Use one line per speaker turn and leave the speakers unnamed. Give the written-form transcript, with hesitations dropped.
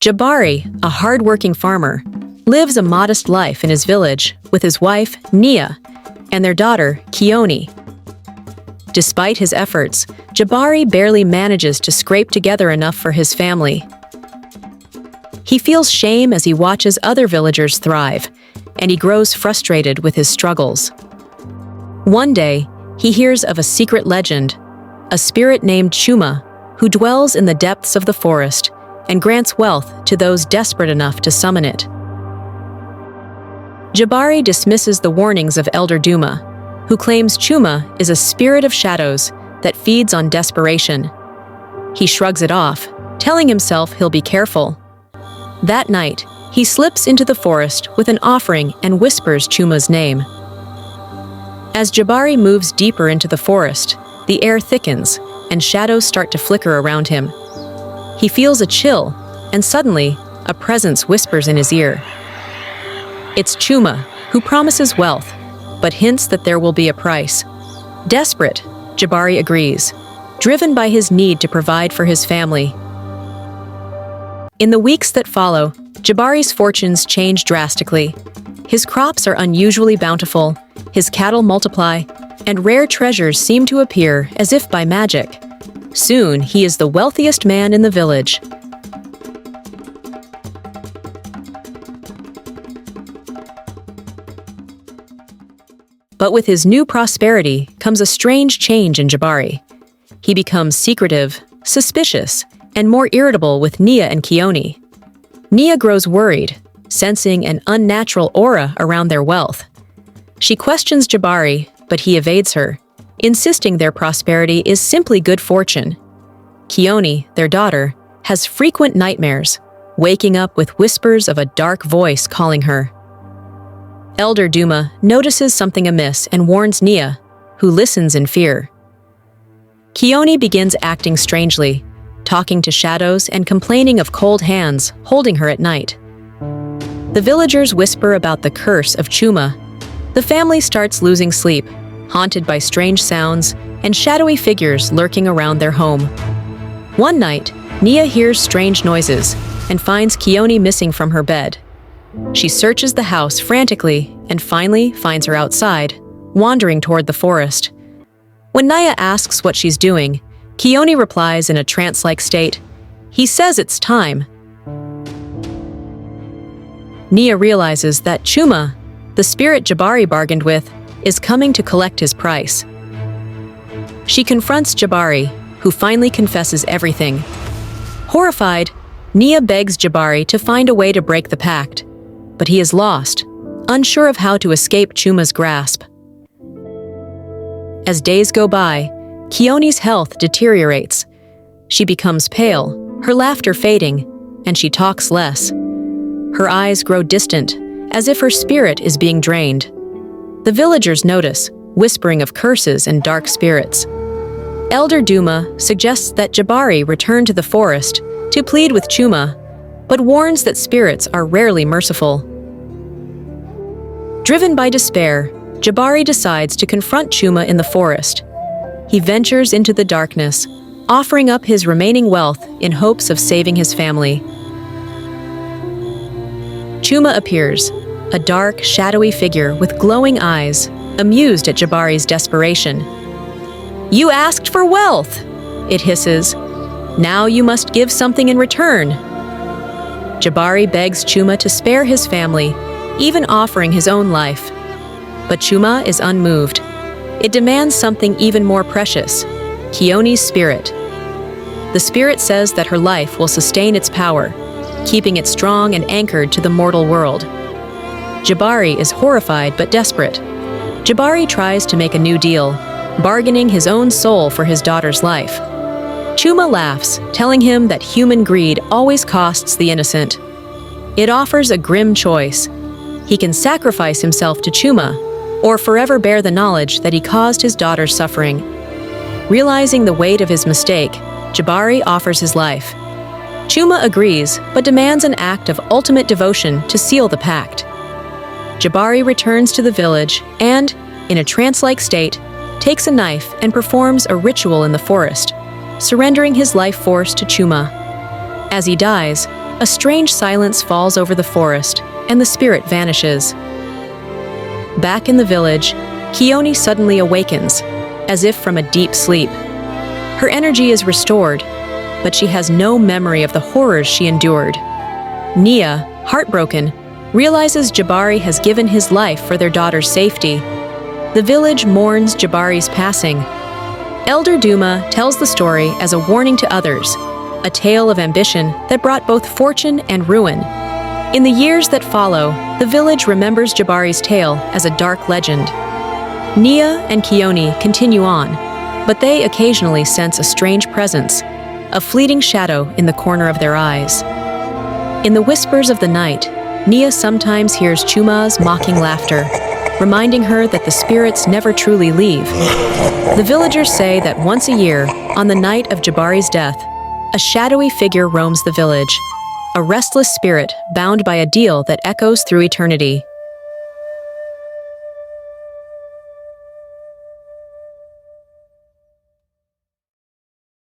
Jabari, a hard-working farmer, lives a modest life in his village with his wife, Nia, and their daughter, Keone. Despite his efforts, Jabari barely manages to scrape together enough for his family. He feels shame as he watches other villagers thrive, and he grows frustrated with his struggles. One day, he hears of a secret legend, a spirit named Chuma, who dwells in the depths of the forest and grants wealth to those desperate enough to summon it. Jabari dismisses the warnings of Elder Duma, who claims Chuma is a spirit of shadows that feeds on desperation. He shrugs it off, telling himself he'll be careful. That night, he slips into the forest with an offering and whispers Chuma's name. As Jabari moves deeper into the forest, the air thickens and shadows start to flicker around him. He feels a chill, and suddenly, a presence whispers in his ear. It's Chuma, who promises wealth, but hints that there will be a price. Desperate, Jabari agrees, driven by his need to provide for his family. In the weeks that follow, Jabari's fortunes change drastically. His crops are unusually bountiful, his cattle multiply, and rare treasures seem to appear as if by magic. Soon, he is the wealthiest man in the village. But with his new prosperity comes a strange change in Jabari. He becomes secretive, suspicious, and more irritable with Nia and Keone. Nia grows worried, sensing an unnatural aura around their wealth. She questions Jabari, but he evades her, insisting their prosperity is simply good fortune. Keone, their daughter, has frequent nightmares, waking up with whispers of a dark voice calling her. Elder Duma notices something amiss and warns Nia, who listens in fear. Keone begins acting strangely, talking to shadows and complaining of cold hands holding her at night. The villagers whisper about the curse of Chuma. The family starts losing sleep, haunted by strange sounds and shadowy figures lurking around their home. One night, Nia hears strange noises and finds Keone missing from her bed. She searches the house frantically and finally finds her outside, wandering toward the forest. When Nia asks what she's doing, Keone replies in a trance-like state, "He says it's time." Nia realizes that Chuma, the spirit Jabari bargained with, is coming to collect his price. She confronts Jabari, who finally confesses everything. Horrified, Nia begs Jabari to find a way to break the pact, but he is lost, unsure of how to escape Chuma's grasp. As days go by, Keone's health deteriorates. She becomes pale, her laughter fading, and she talks less. Her eyes grow distant, as if her spirit is being drained. The villagers notice, whispering of curses and dark spirits. Elder Duma suggests that Jabari return to the forest to plead with Chuma, but warns that spirits are rarely merciful. Driven by despair, Jabari decides to confront Chuma in the forest. He ventures into the darkness, offering up his remaining wealth in hopes of saving his family. Chuma appears, a dark, shadowy figure with glowing eyes, amused at Jabari's desperation. "You asked for wealth," it hisses. "Now you must give something in return." Jabari begs Chuma to spare his family, even offering his own life. But Chuma is unmoved. It demands something even more precious, Keone's spirit. The spirit says that her life will sustain its power, keeping it strong and anchored to the mortal world. Jabari is horrified but desperate. Jabari tries to make a new deal, bargaining his own soul for his daughter's life. Chuma laughs, telling him that human greed always costs the innocent. It offers a grim choice. He can sacrifice himself to Chuma, or forever bear the knowledge that he caused his daughter's suffering. Realizing the weight of his mistake, Jabari offers his life. Chuma agrees, but demands an act of ultimate devotion to seal the pact. Jabari returns to the village and, in a trance-like state, takes a knife and performs a ritual in the forest, surrendering his life force to Chuma. As he dies, A strange silence falls over the forest, and the spirit vanishes. Back in the village, Keone suddenly awakens, as if from a deep sleep. Her energy is restored, but she has no memory of the horrors she endured. Nia, heartbroken, realizes Jabari has given his life for their daughter's safety. The village mourns Jabari's passing. Elder Duma tells the story as a warning to others, a tale of ambition that brought both fortune and ruin. In the years that follow, the village remembers Jabari's tale as a dark legend. Nia and Keone continue on, but they occasionally sense a strange presence, a fleeting shadow in the corner of their eyes. In the whispers of the night, Nia sometimes hears Chuma's mocking laughter, reminding her that the spirits never truly leave. The villagers say that once a year, on the night of Jabari's death, a shadowy figure roams the village, a restless spirit bound by a deal that echoes through eternity.